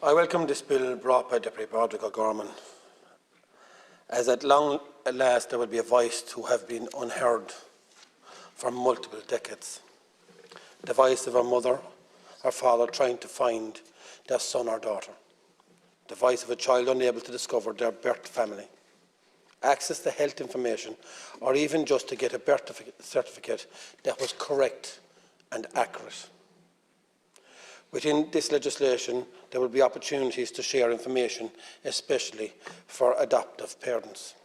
I welcome this bill brought by Deputy Padraig O'Gorman, as at long last there will be a voice who have been unheard for multiple decades. The voice of a mother or father trying to find their son or daughter. The voice of a child unable to discover their birth family, access to health information, or even just to get a birth certificate that was correct and accurate. Within this legislation, there will be opportunities to share information, especially for adoptive parents.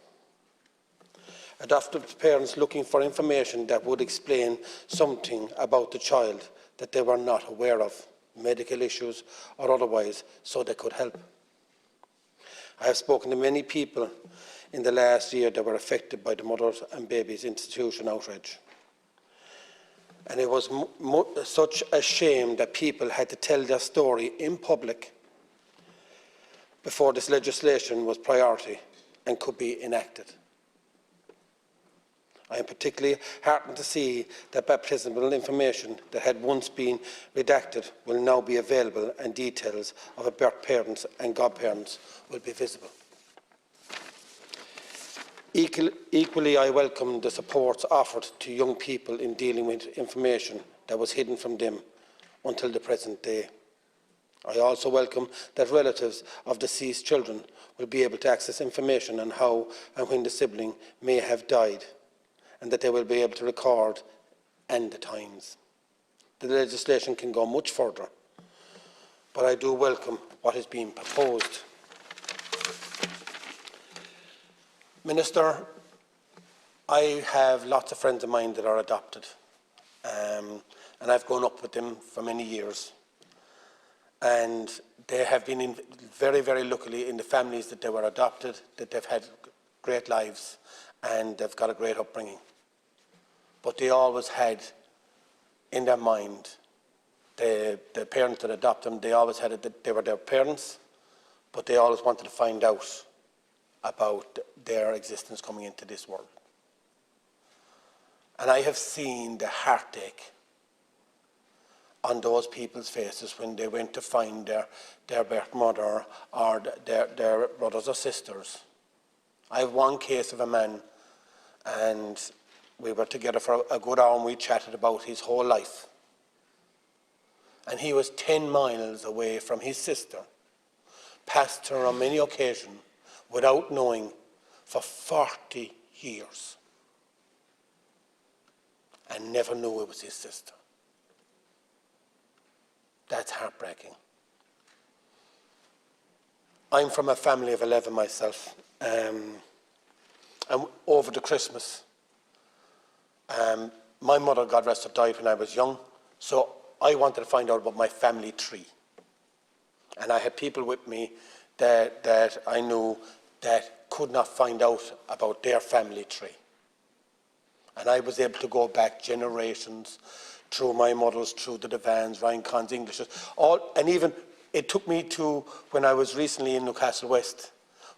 Adoptive parents looking for information that would explain something about the child that they were not aware of, medical issues or otherwise, so they could help. I have spoken to many people in the last year that were affected by the Mothers and Babies Institution outrage. And it was such a shame that people had to tell their story in public before this legislation was priority and could be enacted. I am particularly heartened to see that baptismal information that had once been redacted will now be available, and details of a birth parents and godparents will be visible. Equally, I welcome the supports offered to young people in dealing with information that was hidden from them until the present day. I also welcome that relatives of deceased children will be able to access information on how and when the sibling may have died, and that they will be able to record and the times. The legislation can go much further, but I do welcome what is being proposed. Minister, I have lots of friends of mine that are adopted, and I've grown up with them for many years. And they have been very, very luckily in the families that they were adopted, that they've had great lives and they've got a great upbringing. But they always had in their mind, the parents that adopted them, they always had it that they were their parents, but they always wanted to find out about their existence coming into this world. And I have seen the heartache on those people's faces when they went to find their birth mother or their brothers or sisters. I have one case of a man, and we were together for a good hour and we chatted about his whole life. And he was 10 miles away from his sister, passed her on many occasions without knowing for 40 years, and never knew it was his sister. That's heartbreaking. I'm from a family of 11 myself, and over the Christmas, my mother, God rest her, died when I was young, so I wanted to find out about my family tree. And I had people with me that I knew that could not find out about their family tree. And I was able to go back generations through my mothers, through the Devans, Ryan Conn's, Englishes, and even it took me to when I was recently in Newcastle West,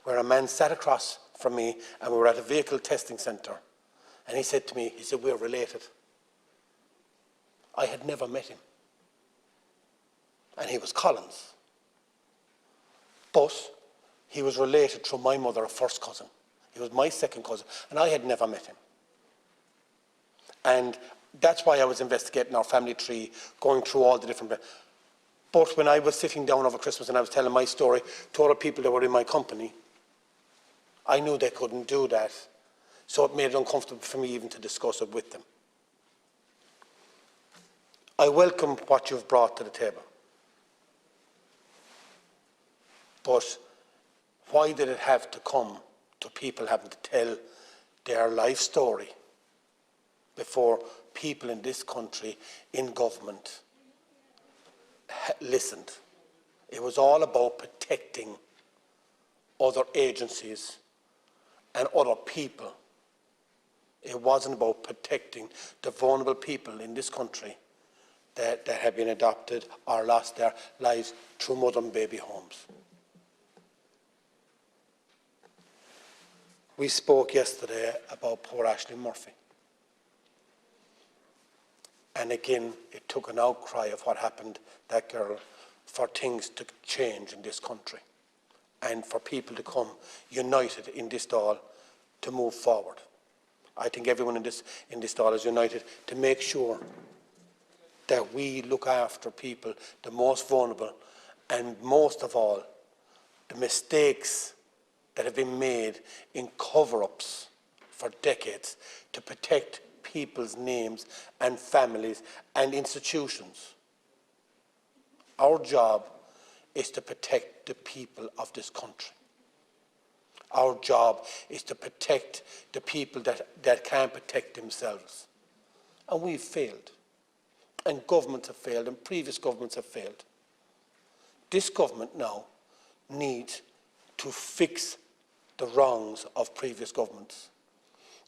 where a man sat across from me and we were at a vehicle testing centre. And he said to me, he said, "We're related." I had never met him. And he was Collins. But he was related through my mother, a first cousin. He was my second cousin, and I had never met him. And that's why I was investigating our family tree, going through all the different... But when I was sitting down over Christmas and I was telling my story to other people that were in my company, I knew they couldn't do that. So it made it uncomfortable for me even to discuss it with them. I welcome what you've brought to the table. But why did it have to come to people having to tell their life story before people in this country, in government, listened? It was all about protecting other agencies and other people. It wasn't about protecting the vulnerable people in this country that have been adopted or lost their lives through mother and baby homes. We spoke yesterday about poor Ashley Murphy. And again, it took an outcry of what happened, that girl, for things to change in this country and for people to come united in this Dáil to move forward. I think everyone in this Dáil is united to make sure that we look after people, the most vulnerable, and most of all, the mistakes that have been made in cover-ups for decades to protect people's names and families and institutions. Our job is to protect the people of this country. Our job is to protect the people that can't protect themselves. And we've failed. And governments have failed, and previous governments have failed. This government now needs to fix the wrongs of previous governments.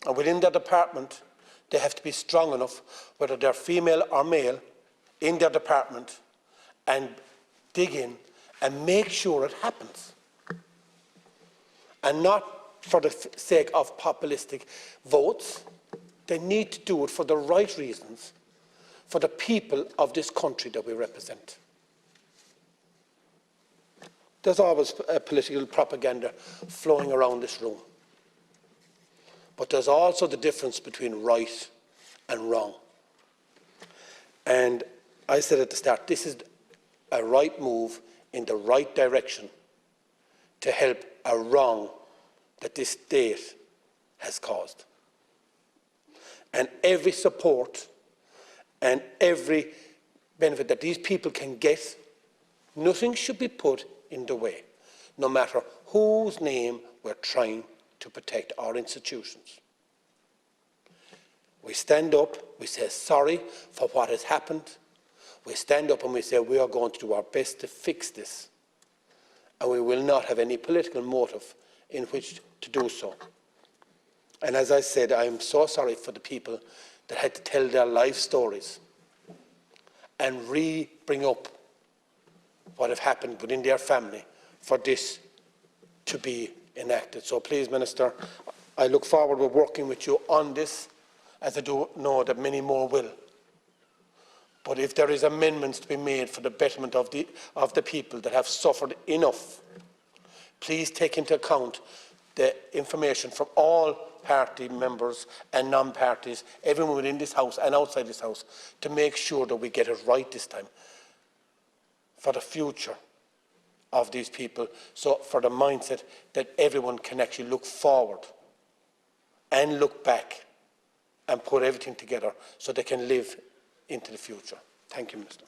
And within their department, they have to be strong enough, whether they're female or male, in their department, and dig in and make sure it happens. And not for the sake of populistic votes. They need to do it for the right reasons, for the people of this country that we represent. There's always political propaganda flowing around this room. But there's also the difference between right and wrong. And I said at the start, this is a right move in the right direction to help a wrong that this state has caused. And every support and every benefit that these people can get, nothing should be put in the way, no matter whose name we're trying to protect, our institutions. We stand up, we say sorry for what has happened. We stand up and we say we are going to do our best to fix this. And we will not have any political motive in which to do so. And as I said, I am so sorry for the people that had to tell their life stories and bring up what have happened within their family for this to be enacted. So please, Minister, I look forward to working with you on this, as I do know that many more will. But if there is amendments to be made for the betterment of the people that have suffered enough, please take into account the information from all party members and non-parties, everyone within this House and outside this House, to make sure that we get it right this time for the future of these people, so for the mindset that everyone can actually look forward and look back and put everything together so they can live into the future. Thank you, Minister.